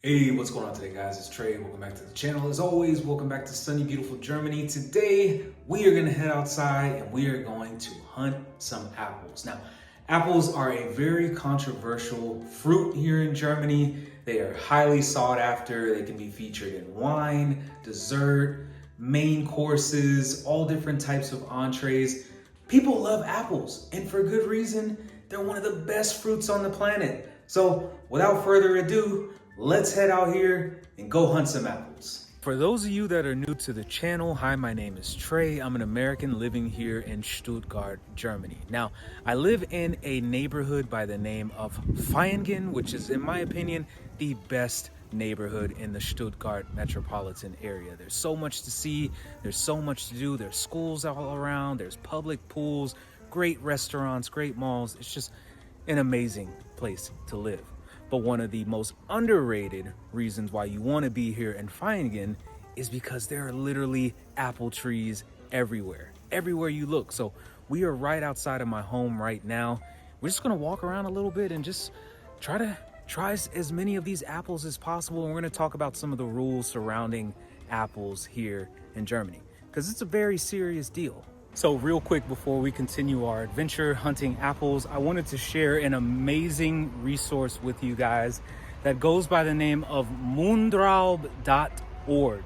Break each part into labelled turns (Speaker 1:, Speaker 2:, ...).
Speaker 1: Hey, what's going on today, guys? It's Trey. Welcome back to the channel. As always, welcome back to sunny, beautiful Germany. Today, we are going to head outside and we are going to hunt some apples. Now, apples are a very controversial fruit here in Germany. They are highly sought after. They can be featured in wine, dessert, main courses, all different types of entrees. People love apples, and for good reason. They're one of the best fruits on the planet. So, without further ado, let's head out here and go hunt some apples. For those of you that are new to the channel, hi, my name is Trey. I'm an American living here in Stuttgart, Germany. Now, I live in a neighborhood by the name of Vaihingen, which is, in my opinion, the best neighborhood in the Stuttgart metropolitan area. There's so much to see, there's so much to do, there's schools all around, there's public pools, great restaurants, great malls. It's just an amazing place to live. But one of the most underrated reasons why you want to be here in Vaihingen is because there are literally apple trees everywhere you look. So we are right outside of my home right now. We're just going to walk around a little bit and just try as many of these apples as possible. And we're going to talk about some of the rules surrounding apples here in Germany, because it's a very serious deal. So real quick before we continue our adventure hunting apples, I wanted to share an amazing resource with you guys that goes by the name of mundraub.org.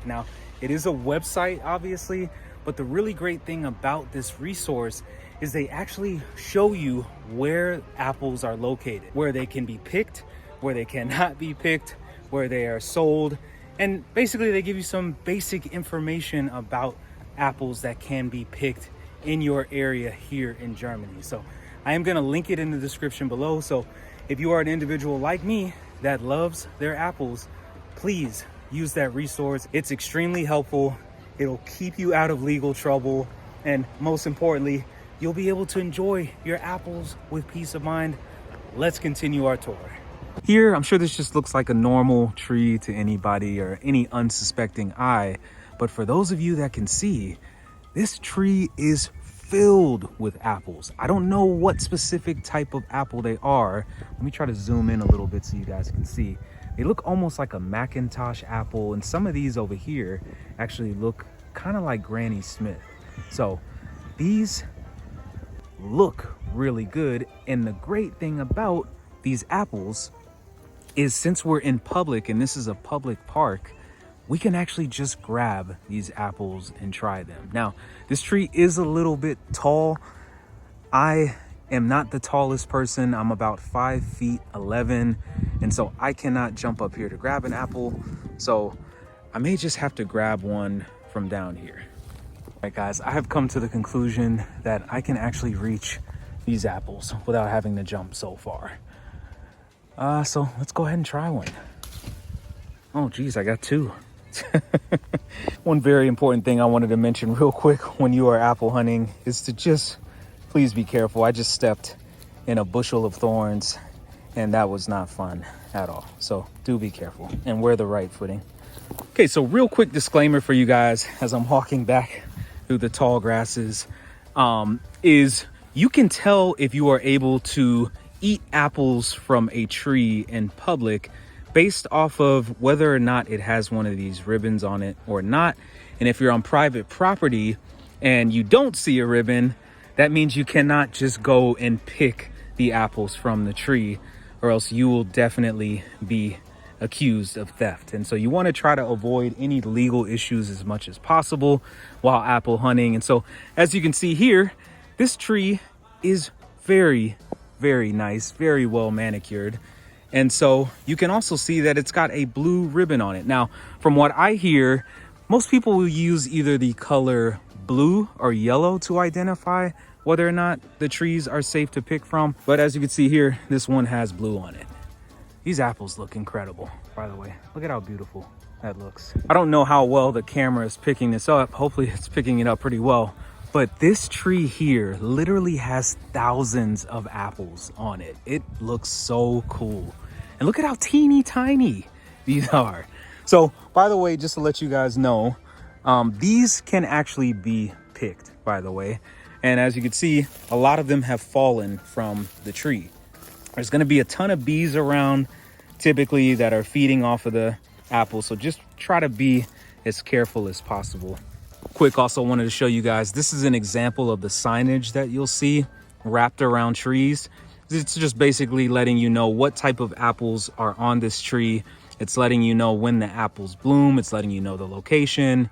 Speaker 1: Now, it is a website, obviously, but the really great thing about this resource is they actually show you where apples are located, where they can be picked, where they cannot be picked, where they are sold, and basically they give you some basic information about apples that can be picked in your area here in Germany. So I am going to link it in the description below. So if you are an individual like me that loves their apples, please use that resource. It's extremely helpful. It'll keep you out of legal trouble. And most importantly, you'll be able to enjoy your apples with peace of mind. Let's continue our tour. Here, I'm sure this just looks like a normal tree to anybody or any unsuspecting eye. But for those of you that can see, this tree is filled with apples. I don't know what specific type of apple they are. Let me try to zoom in a little bit so you guys can see. They look almost like a Macintosh apple, and some of these over here actually look kind of like Granny Smith. So these look really good, and the great thing about these apples is since we're in public and this is a public park, we can actually just grab these apples and try them. Now, this tree is a little bit tall. I am not the tallest person. I'm about 5'11", and so I cannot jump up here to grab an apple. So I may just have to grab one from down here. All right, guys, I have come to the conclusion that I can actually reach these apples without having to jump so far. So let's go ahead and try one. Oh, geez, I got two. One very important thing I wanted to mention real quick when you are apple hunting is to just please be careful. I just stepped in a bushel of thorns and that was not fun at all. So do be careful and wear the right footing. Okay, so real quick disclaimer for you guys as I'm walking back through the tall grasses is you can tell if you are able to eat apples from a tree in public based off of whether or not it has one of these ribbons on it or not. And if you're on private property and you don't see a ribbon, that means you cannot just go and pick the apples from the tree, or else you will definitely be accused of theft. And so you want to try to avoid any legal issues as much as possible while apple hunting. And so as you can see here, this tree is very, very nice, very well manicured. And so you can also see that it's got a blue ribbon on it. Now, from what I hear, most people will use either the color blue or yellow to identify whether or not the trees are safe to pick from. But as you can see here, this one has blue on it. These apples look incredible, by the way. Look at how beautiful that looks. I don't know how well the camera is picking this up. Hopefully it's picking it up pretty well. But this tree here literally has thousands of apples on it. It looks so cool. And look at how teeny tiny these are. So, by the way, just to let you guys know, these can actually be picked, by the way. And as you can see, a lot of them have fallen from the tree. There's going to be a ton of bees around. typically that are feeding off of the apples. So just try to be as careful as possible. Quick, also wanted to show you guys, this is an example of the signage that you'll see wrapped around trees. It's just basically letting you know what type of apples are on this tree. It's letting you know when the apples bloom. It's letting you know the location.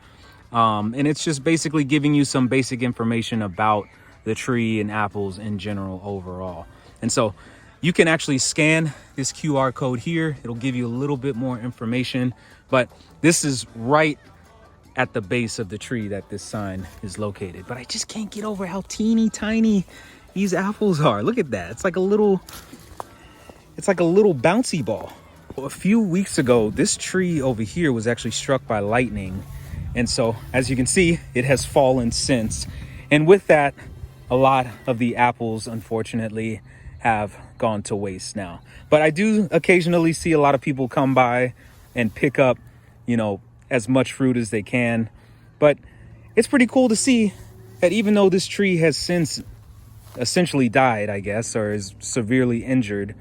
Speaker 1: And it's just basically giving you some basic information about the tree and apples in general overall. And so you can actually scan this QR code here. It'll give you a little bit more information, but this is right at the base of the tree that this sign is located. But I just can't get over how teeny tiny these apples are. Look at that. It's like a little bouncy ball. A few weeks ago, this tree over here was actually struck by lightning. And so, as you can see, it has fallen since. And with that, a lot of the apples, unfortunately, have gone to waste now. But I do occasionally see a lot of people come by and pick up, you know, as much fruit as they can. But it's pretty cool to see that even though this tree has since essentially died, I guess, or is severely injured,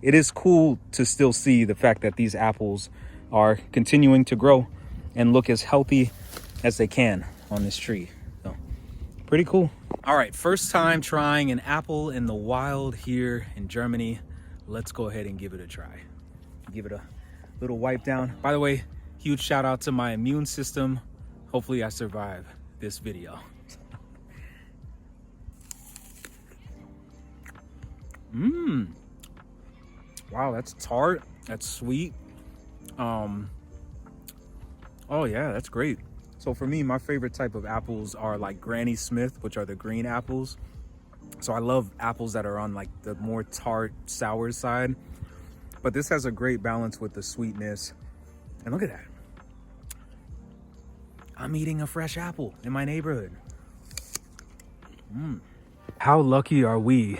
Speaker 1: it is cool to still see the fact that these apples are continuing to grow and look as healthy as they can on this tree. So pretty cool. All right, first time trying an apple in the wild here in Germany. Let's go ahead and give it a try. Give it a little wipe down. By the way, huge shout out to my immune system. Hopefully I survive this video. Wow, that's tart, that's sweet. Oh yeah, that's great. So for me, my favorite type of apples are like Granny Smith, which are the green apples. So I love apples that are on like the more tart, sour side. But this has a great balance with the sweetness. And look at that. I'm eating a fresh apple in my neighborhood. How lucky are we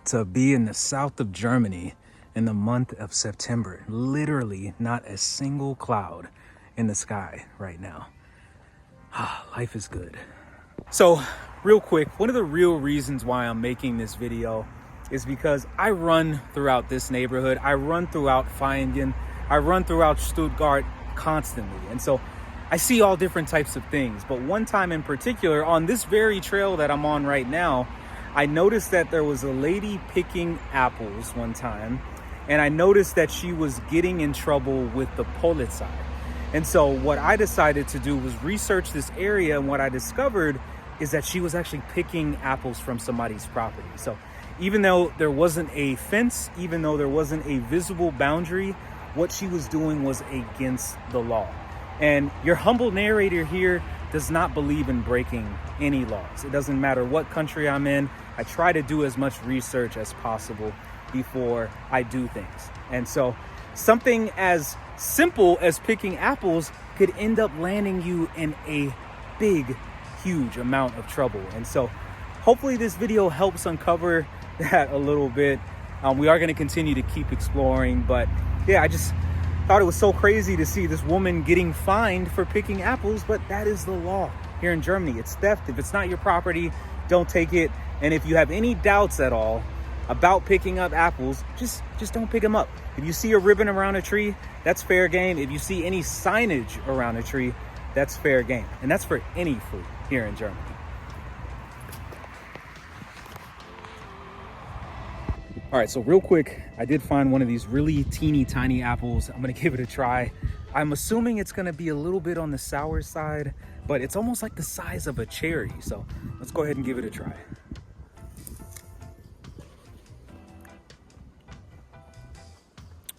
Speaker 1: to be in the south of Germany in the month of September? Literally not a single cloud in the sky right now. Life is good. So real quick, one of the real reasons why I'm making this video is because I run throughout this neighborhood. I run throughout Feiningen. I run throughout Stuttgart constantly. And so I see all different types of things. But one time in particular, on this very trail that I'm on right now, I noticed that there was a lady picking apples one time. And I noticed that she was getting in trouble with the Polizei. And so what I decided to do was research this area. And what I discovered is that she was actually picking apples from somebody's property. So even though there wasn't a fence, even though there wasn't a visible boundary, what she was doing was against the law. And your humble narrator here does not believe in breaking any laws. It doesn't matter what country I'm in. I try to do as much research as possible before I do things. And so something as simple as picking apples could end up landing you in a big, huge amount of trouble. And so hopefully this video helps uncover that a little bit. We are going to continue to keep exploring, but yeah, I just thought it was so crazy to see this woman getting fined for picking apples, but that is the law here in Germany. It's theft. If it's not your property, don't take it. And if you have any doubts at all about picking up apples, just don't pick them up. If you see a ribbon around a tree, that's fair game. If you see any signage around a tree, that's fair game. And that's for any fruit here in Germany. All right, so real quick, I did find one of these really teeny tiny apples. I'm gonna give it a try. I'm assuming it's gonna be a little bit on the sour side, but it's almost like the size of a cherry. So let's go ahead and give it a try.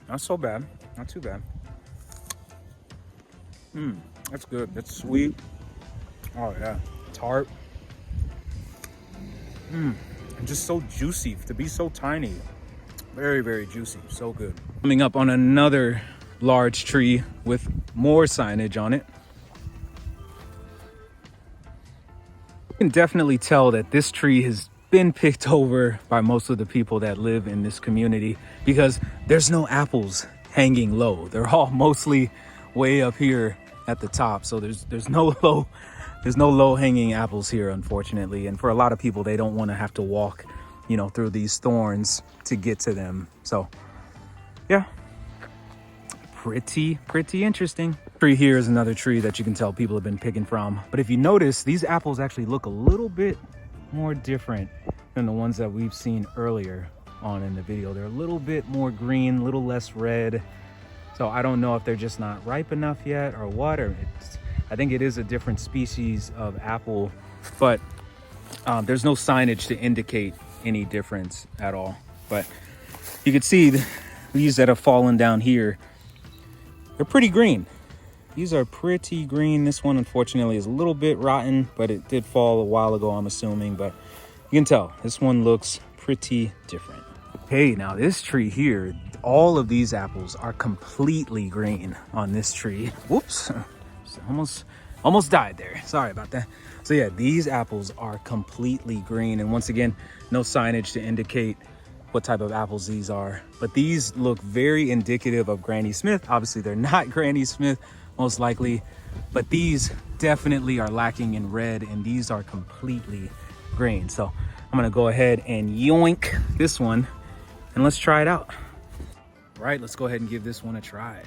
Speaker 1: Not so bad, not too bad. That's good, that's sweet. Oh yeah, tart. And just so juicy to be so tiny. Very, very juicy, so good. Coming up on another large tree with more signage on it. You can definitely tell that this tree has been picked over by most of the people that live in this community because there's no apples hanging low. They're all mostly way up here at the top. So there's no low hanging apples here, unfortunately. And for a lot of people, they don't want to have to walk, you know, through these thorns to get to them. So yeah, pretty interesting. Tree here is another tree that you can tell people have been picking from. But if you notice, these apples actually look a little bit more different than the ones that we've seen earlier on in the video. They're a little bit more green, a little less red. So I don't know if they're just not ripe enough yet or what, or I think it is a different species of apple, but there's no signage to indicate any difference at all. But you can see these that have fallen down here, they're pretty green. These are pretty green. This one, unfortunately, is a little bit rotten, but it did fall a while ago, I'm assuming. But you can tell this one looks pretty different. Hey, now this tree here, all of these apples are completely green on this tree. Whoops, almost died there. Sorry about that. So yeah, these apples are completely green. And once again, no signage to indicate what type of apples these are. But these look very indicative of Granny Smith. Obviously, they're not Granny Smith, most likely. But these definitely are lacking in red, and these are completely green. So I'm gonna go ahead and yoink this one, and let's try it out. All right, let's go ahead and give this one a try.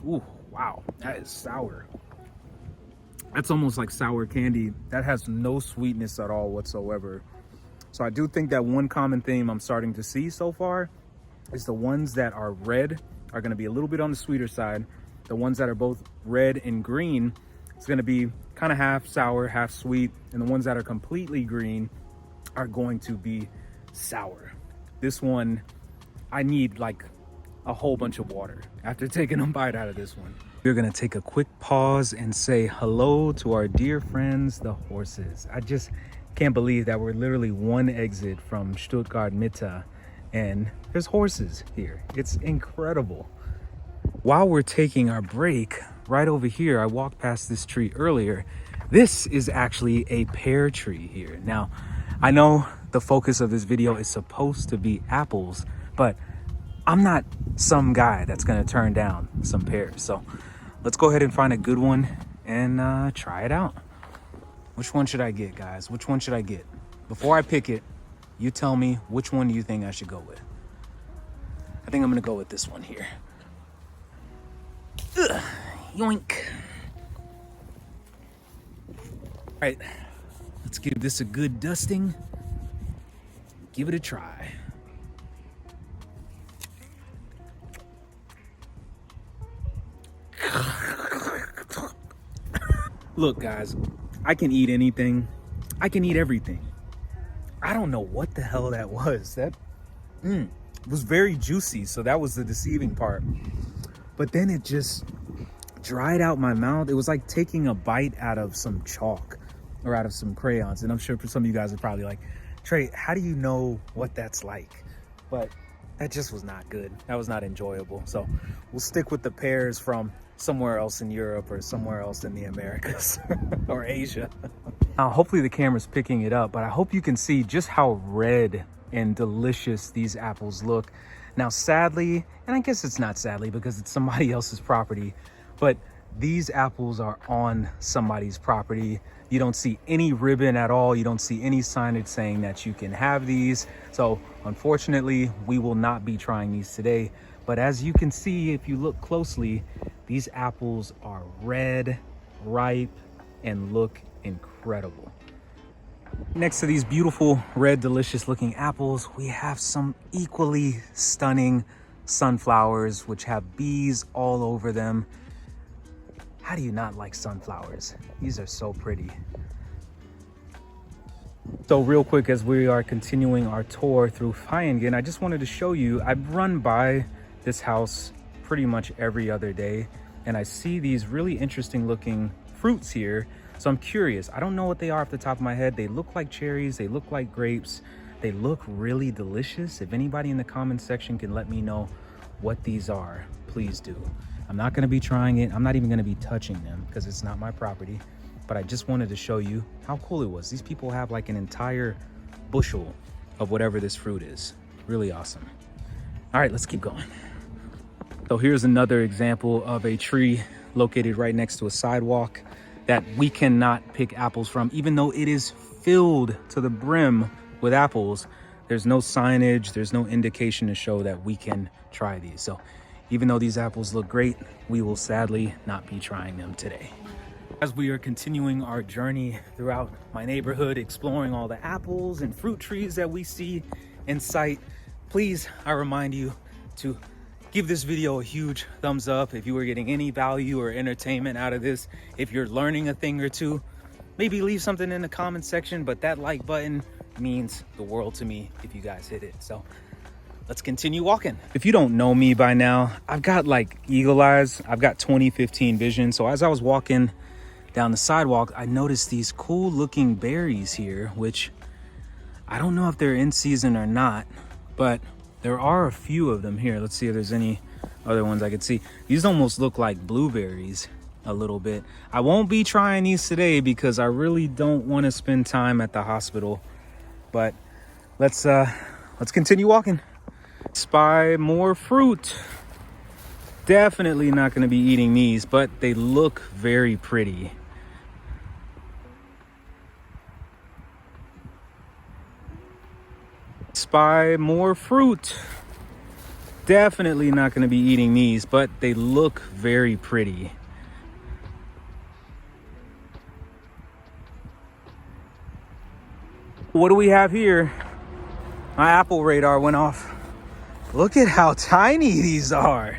Speaker 1: Ooh, wow, that is sour. That's almost like sour candy. That has no sweetness at all whatsoever. So I do think that one common theme I'm starting to see so far is the ones that are red are gonna be a little bit on the sweeter side. The ones that are both red and green, it's gonna be kind of half sour, half sweet. And the ones that are completely green are going to be sour. This one, I need like a whole bunch of water after taking a bite out of this one. We're gonna take a quick pause and say hello to our dear friends, the horses. I just can't believe that we're literally one exit from Stuttgart Mitte and there's horses here. It's incredible. While we're taking our break, right over here, I walked past this tree earlier. This is actually a pear tree here. Now, I know the focus of this video is supposed to be apples, but I'm not some guy that's gonna turn down some pears. So let's go ahead and find a good one and try it out. Which one should I get, guys? Which one should I get? Before I pick it, you tell me which one do you think I should go with. I think I'm gonna go with this one here. Ugh, yoink. All right, let's give this a good dusting. Give it a try. Look, guys, I can eat anything. I can eat everything. I don't know what the hell that was. That was very juicy, so that was the deceiving part. But then it just dried out my mouth. It was like taking a bite out of some chalk or out of some crayons. And I'm sure for some of you guys are probably like, Trey, how do you know what that's like? But that just was not good. That was not enjoyable. So we'll stick with the pears from somewhere else in Europe or somewhere else in the Americas or Asia. Hopefully the camera's picking it up, but I hope you can see just how red and delicious these apples look. Now, sadly, and I guess it's not sadly because it's somebody else's property, but these apples are on somebody's property. You don't see any ribbon at all. You don't see any signage saying that you can have these. So unfortunately, we will not be trying these today. But as you can see, if you look closely, these apples are red, ripe, and look incredible. Next to these beautiful red, delicious looking apples, we have some equally stunning sunflowers, which have bees all over them. How do you not like sunflowers? These are so pretty. So real quick, as we are continuing our tour through Vaihingen, I just wanted to show you, I've run by this house pretty much every other day, and I see these really interesting looking fruits here. So I'm curious. I don't know what they are off the top of my head. They look like cherries. They look like grapes. They look really delicious. If anybody in the comment section can let me know what these are, please do. I'm not going to be trying it. I'm not even going to be touching them because it's not my property. But I just wanted to show you how cool it was. These people have like an entire bushel of whatever this fruit is. Really awesome. All right, let's keep going. So here's another example of a tree located right next to a sidewalk that we cannot pick apples from, even though it is filled to the brim with apples, there's no signage, there's no indication to show that we can try these. So even though these apples look great, we will sadly not be trying them today. As we are continuing our journey throughout my neighborhood, exploring all the apples and fruit trees that we see in sight, please, I remind you to give this video a huge thumbs up if you are getting any value or entertainment out of this. If you're learning a thing or two, maybe leave something in the comment section, but that like button means the world to me if you guys hit it. So let's continue walking. If you don't know me by now, I've got like eagle eyes. I've got 20/15 vision. So as I was walking down the sidewalk, I noticed these cool looking berries here, which I don't know if they're in season or not, but there are a few of them here. Let's see if there's any other ones I could see. These almost look like blueberries a little bit. I won't be trying these today because I really don't want to spend time at the hospital, but let's continue walking. Spy more fruit. Definitely not going to be eating these, but they look very pretty. Spy more fruit. Definitely not going to be eating these, but they look very pretty. What do we have here? My apple radar went off. Look at how tiny these are.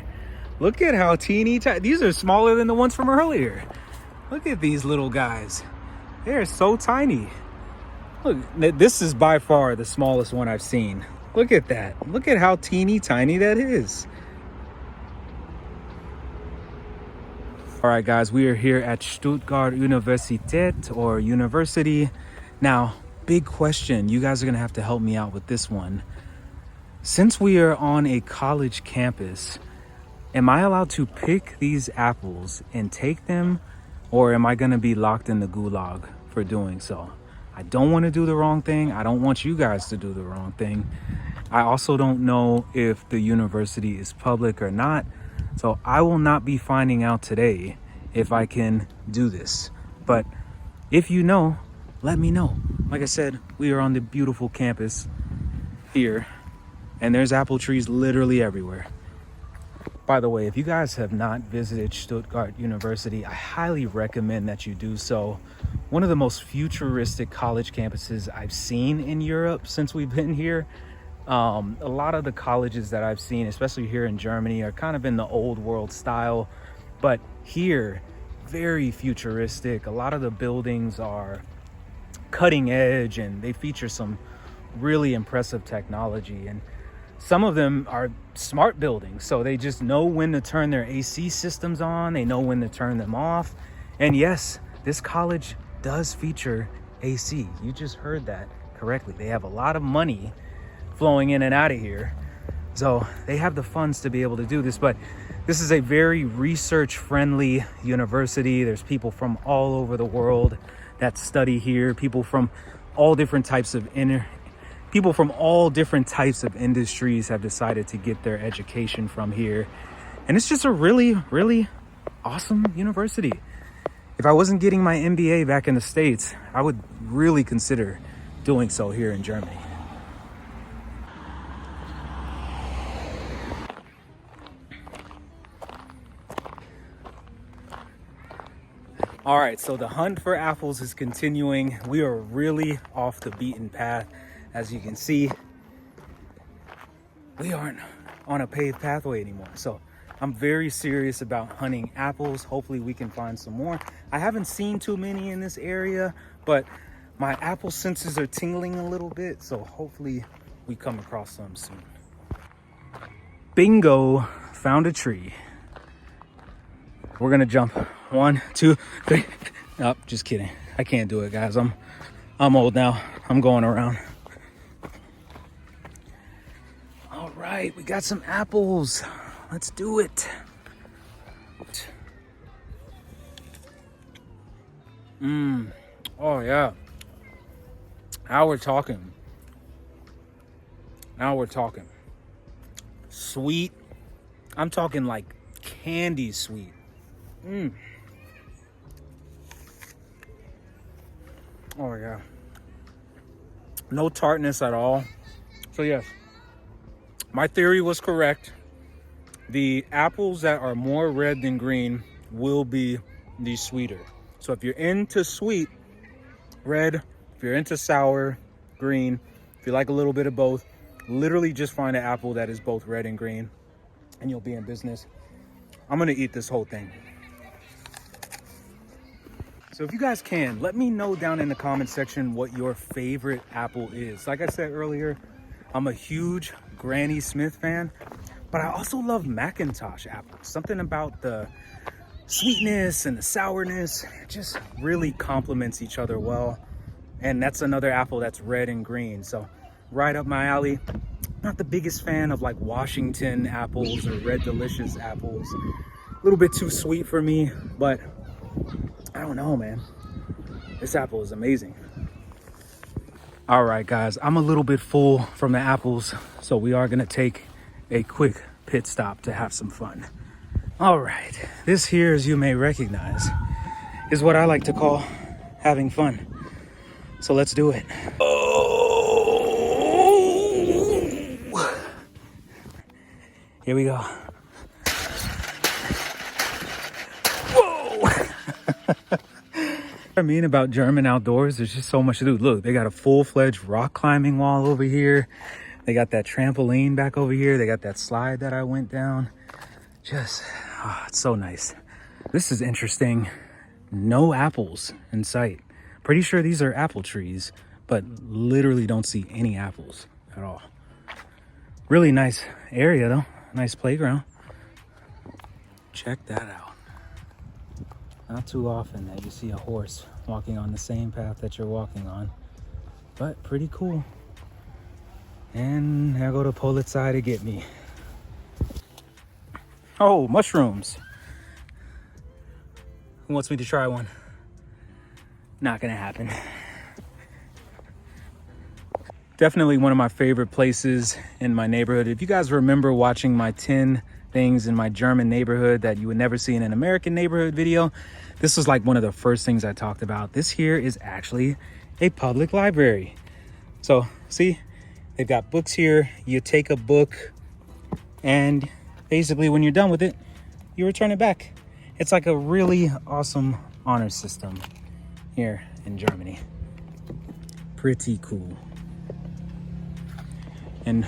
Speaker 1: Look at how teeny tiny. These are smaller than the ones from earlier. Look at these little guys. They're so tiny. Look, this is by far the smallest one I've seen. Look at that. Look at how teeny tiny that is. All right, guys, we are here at Stuttgart Universität, or university. Now, big question. You guys are gonna have to help me out with this one. Since we are on a college campus, am I allowed to pick these apples and take them, or am I gonna be locked in the gulag for doing so? I don't want to do the wrong thing. I don't want you guys to do the wrong thing. I also don't know if the university is public or not. So I will not be finding out today if I can do this. But if you know, let me know. Like I said, we are on the beautiful campus here, and there's apple trees literally everywhere. By the way, if you guys have not visited Stuttgart University, I highly recommend that you do so. One of the most futuristic college campuses I've seen in Europe since we've been here. A lot of the colleges that I've seen, especially here in Germany, are kind of in the old world style, but here, very futuristic. A lot of the buildings are cutting edge and they feature some really impressive technology, and some of them are smart buildings, so they just know when to turn their AC systems on, they know when to turn them off. And yes, this college does feature AC. You just heard that correctly. They have a lot of money flowing in and out of here, so they have the funds to be able to do this. But this is a very research friendly university. There's people from all over the world that study here, people from all different types of industries have decided to get their education from here. And it's just a really, really awesome university. If I wasn't getting my MBA back in the States, I would really consider doing so here in Germany. All right, so the hunt for apples is continuing. We are really off the beaten path. As you can see, we aren't on a paved pathway anymore. So I'm very serious about hunting apples. Hopefully we can find some more. I haven't seen too many in this area, but my apple senses are tingling a little bit. So hopefully we come across some soon. Bingo, found a tree. We're gonna jump 1, 2, 3. Nope, just kidding. I can't do it, guys. I'm old now. I'm going around. All right, we got some apples. Let's do it. Oh yeah. Now we're talking. Sweet. I'm talking like candy sweet. Oh yeah. No tartness at all. So yes, my theory was correct. The apples that are more red than green will be the sweeter. So if you're into sweet, red, if you're into sour, green, if you like a little bit of both, literally just find an apple that is both red and green and you'll be in business. I'm gonna eat this whole thing. So if you guys can, let me know down in the comment section what your favorite apple is. Like I said earlier, I'm a huge Granny Smith fan, but I also love McIntosh apples. Something about the sweetness and the sourness just really complements each other well. And that's another apple that's red and green. So right up my alley. Not the biggest fan of like Washington apples or Red Delicious apples. A little bit too sweet for me, but I don't know, man. This apple is amazing. All right, guys, I'm a little bit full from the apples, so we are gonna take a quick pit stop to have some fun. All right, this here, as you may recognize, is what I like to call having fun. So let's do it. Oh! Here we go. Whoa! I mean about German outdoors, there's just so much to do. Look, they got a full-fledged rock climbing wall over here. They got that trampoline back over here. They got that slide that I went down. Just, oh, it's so nice. This is interesting. No apples in sight. Pretty sure these are apple trees, but literally don't see any apples at all. Really nice area though. Nice playground. Check that out. Not too often that you see a horse walking on the same path that you're walking on, but pretty cool. And there go the Polizei to get me. Oh, mushrooms. Who wants me to try one? Not gonna happen. Definitely one of my favorite places in my neighborhood. If you guys remember watching my 10 things in my German neighborhood that you would never see in an American neighborhood video, this was like one of the first things I talked about. This here is actually a public library. So see, they've got books here. You take a book and basically when you're done with it, you return it back. It's like a really awesome honor system here in Germany. Pretty cool. And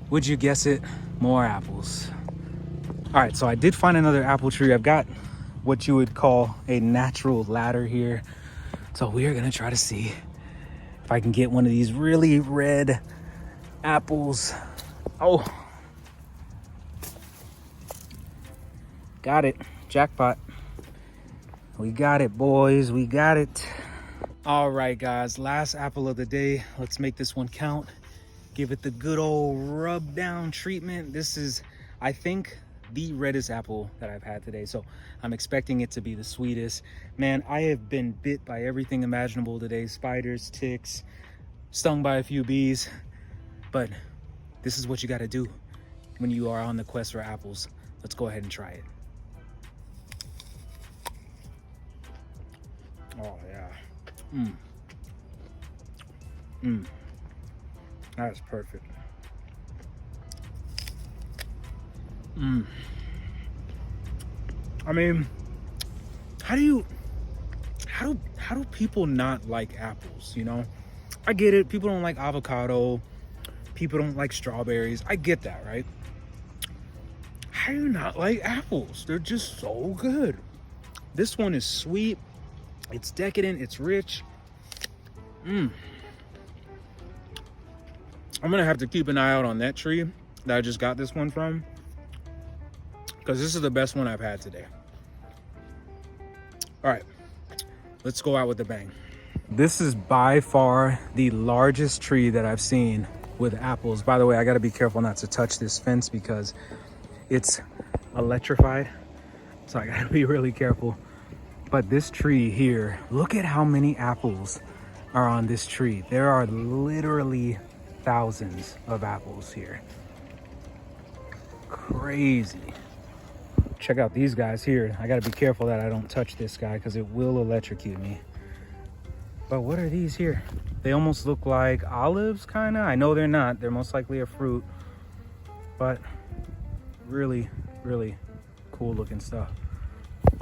Speaker 1: would you guess it, more apples. All right, so I did find another apple tree. I've got what you would call a natural ladder here. So we are gonna try to see if I can get one of these really red apples. Oh, got it, jackpot. We got it, boys, we got it. All right, guys, last apple of the day. Let's make this one count. Give it the good old rub down treatment. This is, I think, the reddest apple that I've had today. So I'm expecting it to be the sweetest. Man, I have been bit by everything imaginable today. Spiders, ticks, stung by a few bees. But this is what you gotta do when you are on the quest for apples. Let's go ahead and try it. Oh yeah. That's perfect. I mean, how do people not like apples, you know? I get it, people don't like avocado, people don't like strawberries. I get that, right? How do you not like apples? They're just so good. This one is sweet, it's decadent, it's rich. I'm gonna have to keep an eye out on that tree that I just got this one from, because this is the best one I've had today. All right, let's go out with a bang. This is by far the largest tree that I've seen with apples. By the way, I gotta be careful not to touch this fence because it's electrified, so I gotta be really careful. But this tree here, look at how many apples are on this tree. There are literally thousands of apples here. Crazy. Check out these guys here. I gotta be careful that I don't touch this guy because it will electrocute me. But what are these here? They almost look like olives, kind of. I know they're not. They're most likely a fruit. But really, really cool looking stuff.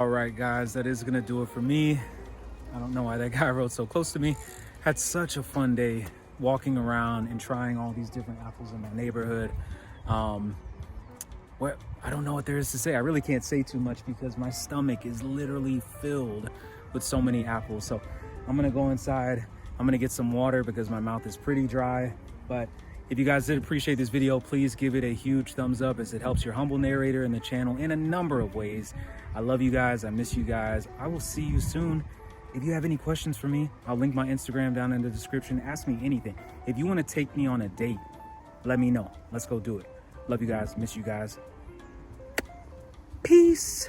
Speaker 1: All right, guys, that is gonna do it for me. I don't know why that guy rode so close to me. Had such a fun day walking around and trying all these different apples in my neighborhood. I don't know what there is to say. I really can't say too much because my stomach is literally filled with so many apples. So I'm gonna go inside. I'm gonna get some water because my mouth is pretty dry. But if you guys did appreciate this video, please give it a huge thumbs up as it helps your humble narrator and the channel in a number of ways. I love you guys. I miss you guys. I will see you soon. If you have any questions for me, I'll link my Instagram down in the description. Ask me anything. If you want to take me on a date, let me know. Let's go do it. Love you guys. Miss you guys. Peace.